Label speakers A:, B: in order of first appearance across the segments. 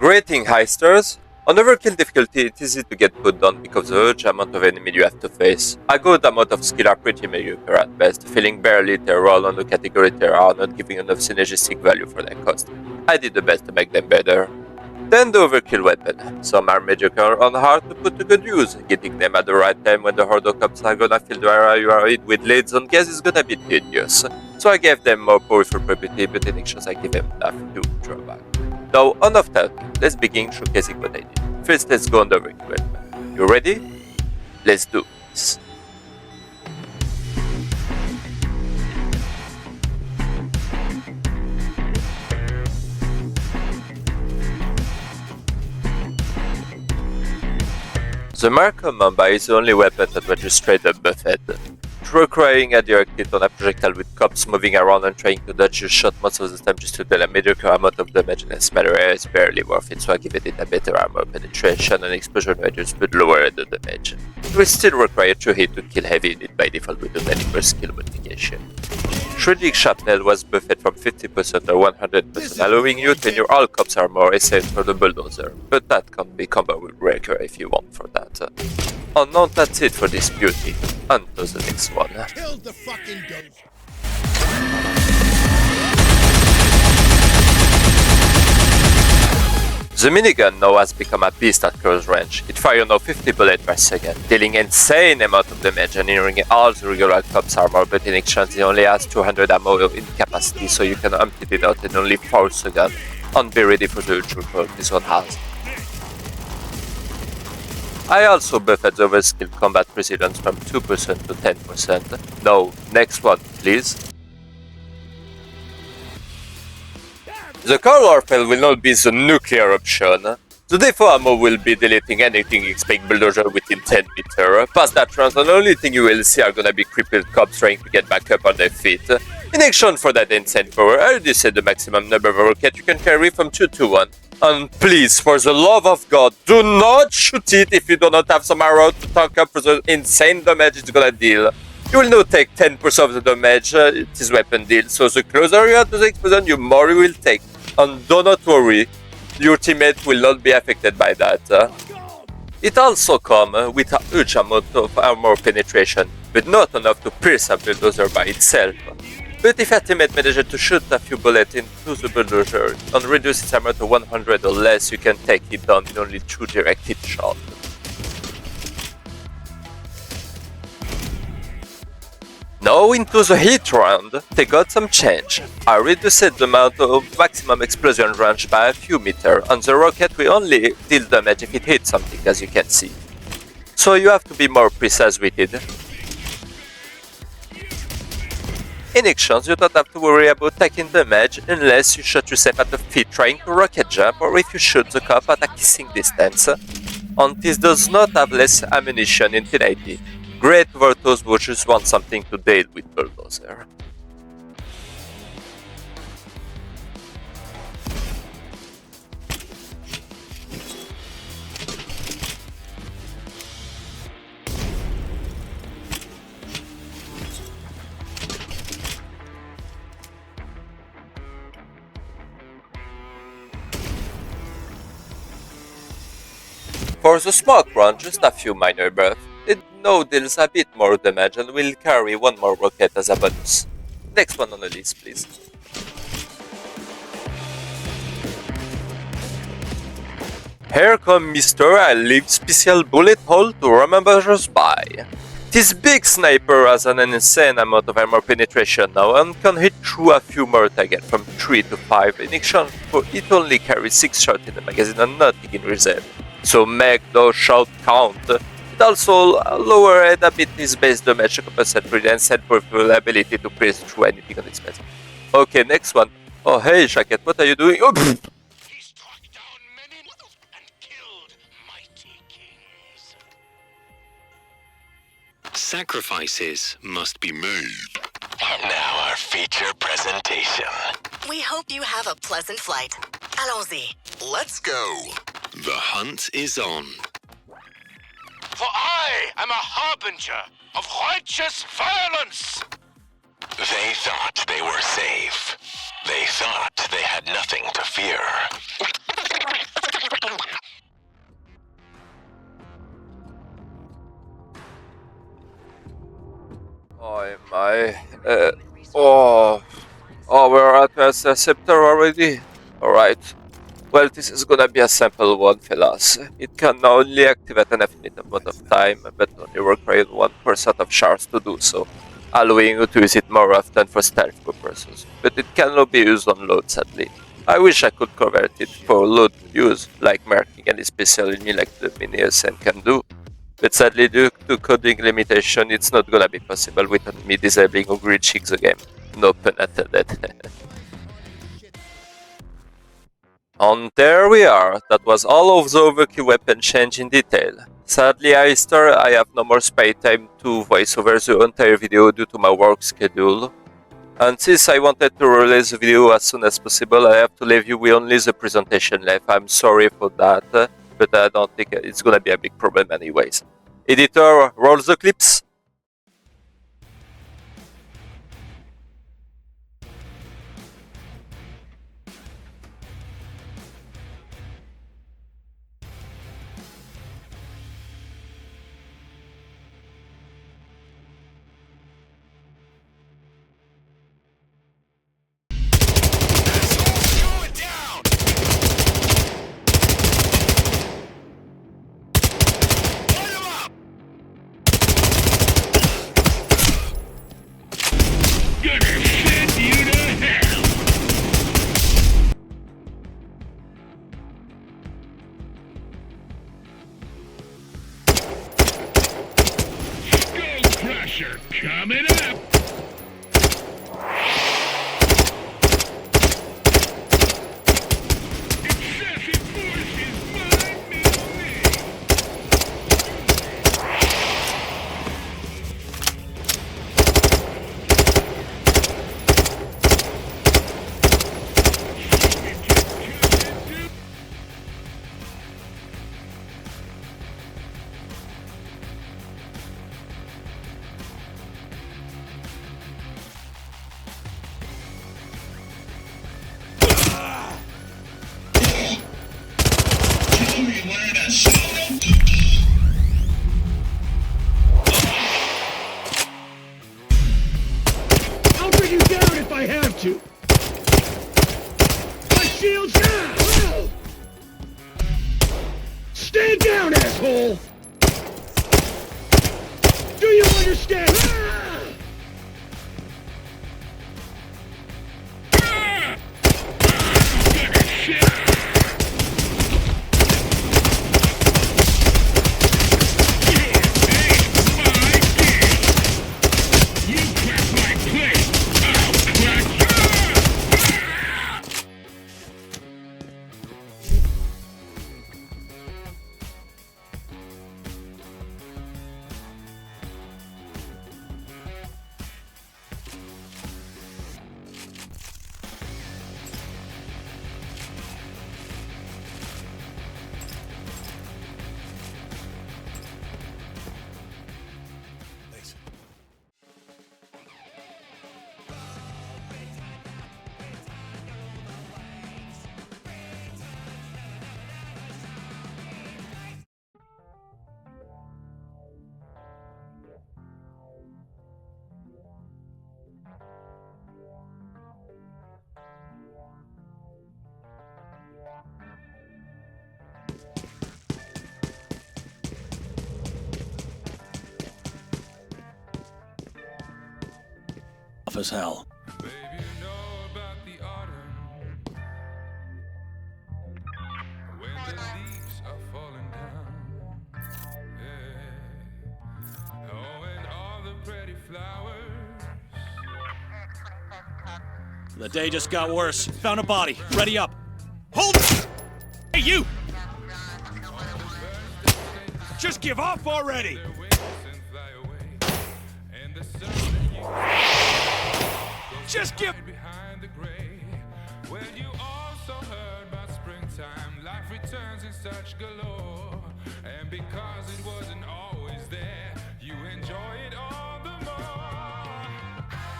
A: Greeting heisters! On overkill difficulty, it is easy to get put down because of the huge amount of enemy you have to face. A good amount of skill are pretty mediocre at best, feeling barely terror on the category terror are not giving enough synergistic value for their cost. I did the best to make them better. Then the overkill weapon. Some are mediocre and hard to put to good use. Getting them at the right time when the Hordo cops are gonna fill the area you are in with leads and gas is gonna be tedious. So I gave them more powerful property, but in exchange I gave them a few drawbacks. Now, enough talking, let's begin showcasing what I did. First, let's go on the overkill weapon. You ready? Let's do this. The Markham Mamba is the only weapon that was just straight up buffed. Requiring a direct hit on a projectile with cops moving around and trying to dodge your shot most of the time just to deal a mediocre amount of damage in a smaller area is barely worth it, so I give it a better armor penetration and explosion radius but lower the damage. It will still require true hit to kill heavy unit by default without any more skill modification. Shredding Shrapnel was buffed from 50% or 100%, allowing you to your all cops armor except for the bulldozer, but that can be combo with breaker if you want for that. Oh no, that's it for this beauty. On to the next one.
B: Kill the fucking goat.
A: The minigun now has become a beast at close range. It fires now 50 bullets per second, dealing insane amount of damage and nearing all the regular cops armor, but in exchange it only has 200 ammo in capacity, so you can empty it out in only 4 seconds and be ready for the trooper this one has. I also buffed the overskill combat resilience from 2% to 10%. Now, next one, please. The core warfare will not be the nuclear option. The default ammo will be deleting anything except bulldozer within 10 meters. Past that round, the only thing you will see are gonna be crippled cops trying to get back up on their feet. In exchange for that insane power, I already said the maximum number of rockets you can carry from 2 to 1. And please, for the love of God, do not shoot it if you do not have some arrow to tank up for the insane damage it's gonna deal. You will now take 10% of the damage this weapon deals, so the closer you are to the explosion, you more you will take. And do not worry, your teammate will not be affected by that. It also comes with a huge amount of armor penetration, but not enough to pierce a bulldozer by itself. But if your teammate manages to shoot a few bullets into the bulldozer and reduce its armor to 100 or less, you can take it down in only 2 direct hit shots. Now into the hit round, they got some change. I reduced the amount of maximum explosion range by a few meters, and the rocket will only deal damage if it hits something, as you can see. So you have to be more precise with it. In exchange, you don't have to worry about taking damage unless you shoot yourself at the feet trying to rocket jump, or if you shoot the cop at a kissing distance. And this does not have less ammunition infinity. Great for those who just want something to deal with bulldozer. For the smoke run, just a few minor buffs. It now deals a bit more damage and will carry one more rocket as a bonus. Next one on the list, please. Here come Mr. I leave special bullet hole to remember us by. This big sniper has an insane amount of armor penetration now and can hit through a few more targets from 3 to 5. In exchange for it only carries 6 shots in the magazine and nothing in reserve. So make those shots count. It also lowered a bit his base damage to compensate for the insane powerful ability to pierce through anything on its path. Okay, next one. Oh hey, Jacket, what are you doing? Oh,
B: He struck down many and killed mighty kings.
C: Sacrifices must be made.
D: And now our feature presentation.
E: We hope you have a pleasant flight. Allons-y.
D: Let's go.
C: The hunt is on.
B: For I am a harbinger of righteous violence.
D: They thought they were safe. They thought they had nothing to fear.
A: Oh my. Oh. Oh, we're at the scepter already? Alright. Well, this is gonna be a simple one, fellas. It can only activate an infinite amount of time, but only require 1% of shards to do so, allowing you to use it more often for stealth purposes. But it cannot be used on load, sadly. I wish I could convert it for load use, like marking any special enemy like the Mini SN can do. But sadly, due to coding limitation, it's not gonna be possible without me disabling or glitching the game. No pun intended. And there we are, that was all of the overkill weapon change in detail. Sadly, I have no more spare time to voice over the entire video due to my work schedule. And since I wanted to release the video as soon as possible, I have to leave you with only the presentation left. I'm sorry for that, but I don't think it's gonna be a big problem anyways. Editor, roll the clips!
B: Going down! Light 'em up! Gonna send you to hell! Skull Crusher coming up! Excessive force is my middle name! I'll bring you down if I have to! My shield's down! Oh! Stand down, asshole! Do you understand? Ah! Ah! Ah! Shit!
F: As hell.
G: Baby, you know about the autumn when the leaves are falling down. Yeah. Oh, and all the pretty flowers.
F: The day just got worse. Found a body. Ready up. Hold it! Hey, you! Just give up already!
G: Their wings and fly away. And the sun that you
F: Just give...
G: behind the gray. Well, you also heard about springtime. Life returns in such galore. And because it wasn't always there, you enjoy it all the more.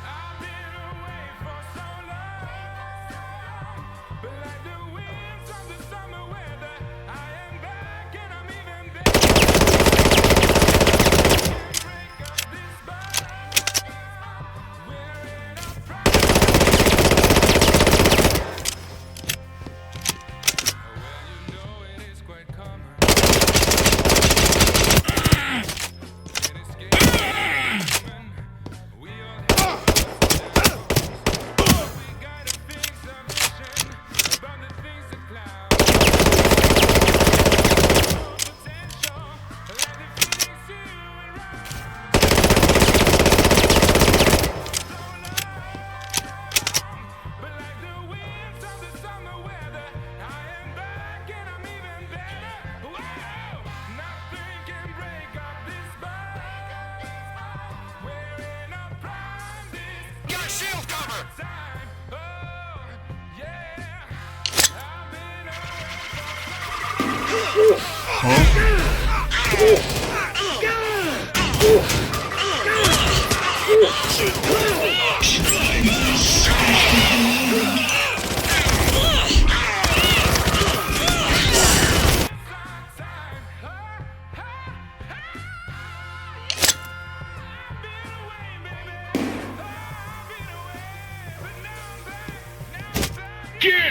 G: I've been away for so long, but like the winds of the summer weather, I am back and I'm even better. Can't break up this bond.
B: Get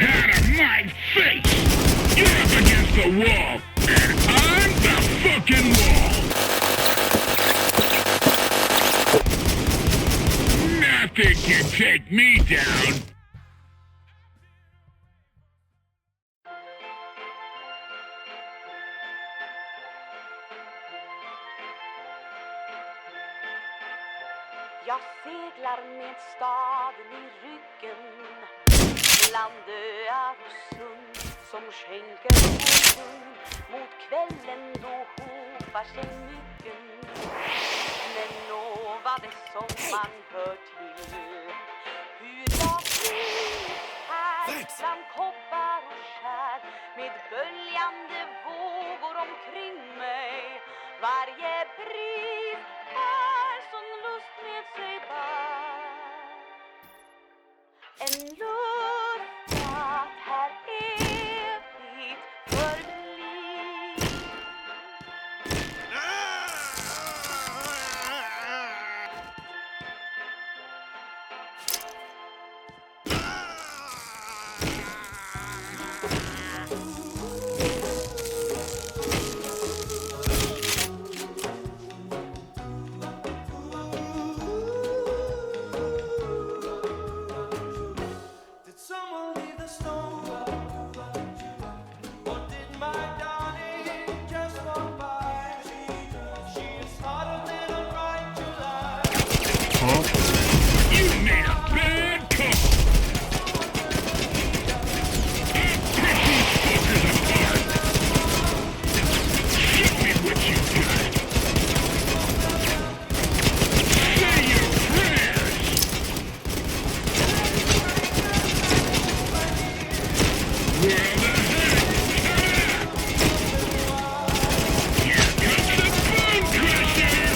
B: out of my face! You're up against the wall, and I'm the fucking wall! Nothing can take me down!
H: Jag seglar med staden i ryggen bland öar och sund som skänker lugn mot kvällen då hopar sig myggen. Men nå vad det som man hör till, hur jag trivs här bland koppar och skär med böljande vågor omkring mig. Varje bris är som lust med sig bär. En lust att här evigt förbli.
B: You made a bad call! I'll pick these fuckers apart! Show me what you got! Say your prayers! Where the heck? Here comes the bone crusher!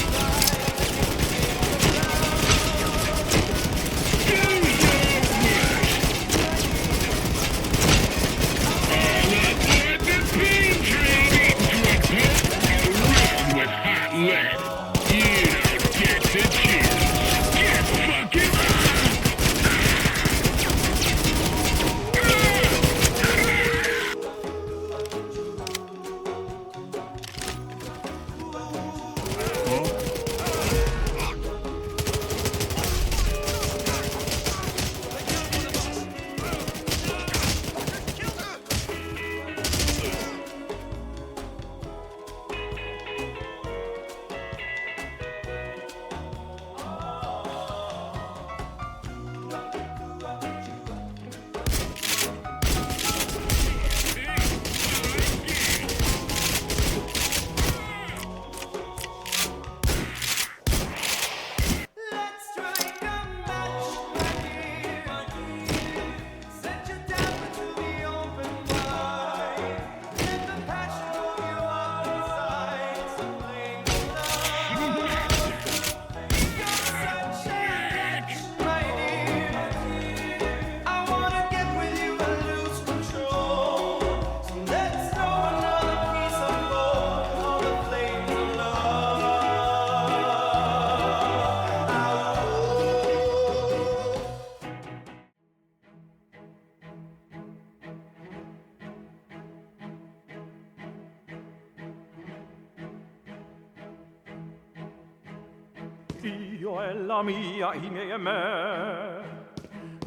I: Io e la mia, i miei e me,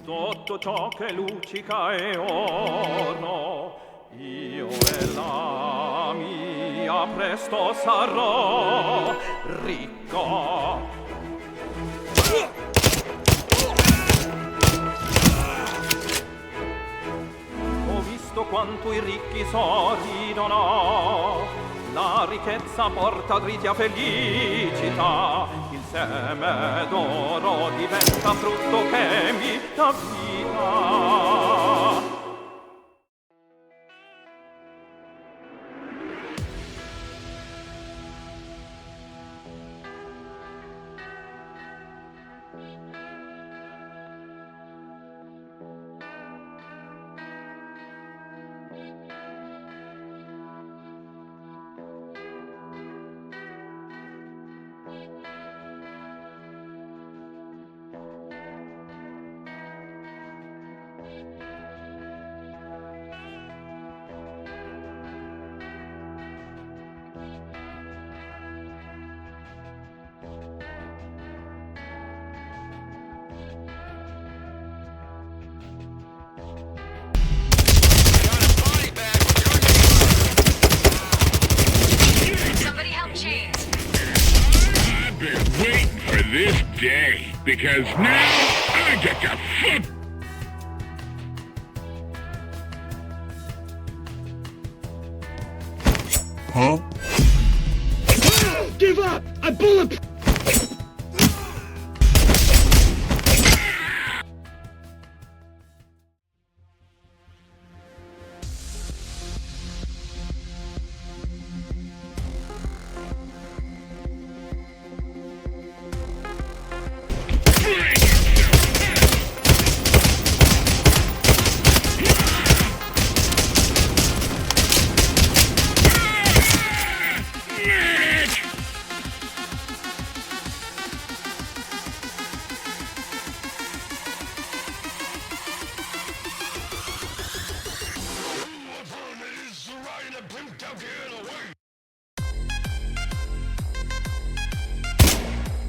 I: sotto ciò che luccica e oro, io e la mia presto sarò ricca. Ho visto quanto i ricchi sorridono, la ricchezza porta dritti a felicità, il seme d'oro diventa frutto che mi dà vita.
H: 「
B: Because now I get to fuck.
D: Huh?
B: Give up! I bullet.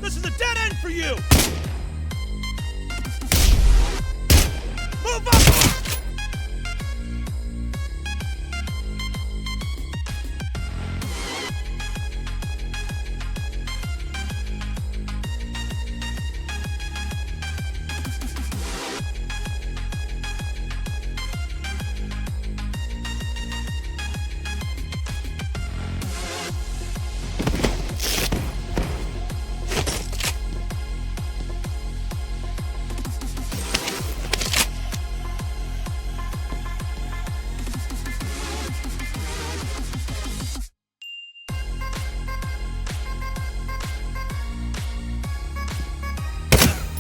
F: This is a dead end for you! Move up!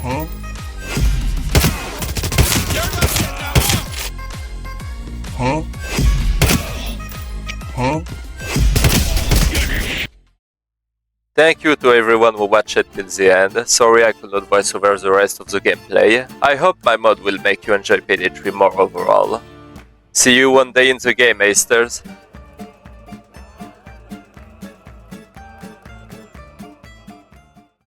D: Huh? Huh? Huh?
A: Thank you to everyone who watched it till the end. Sorry I could not voice over the rest of the gameplay. I hope my mod will make you enjoy PD3 more overall. See you one day in the game, Asters.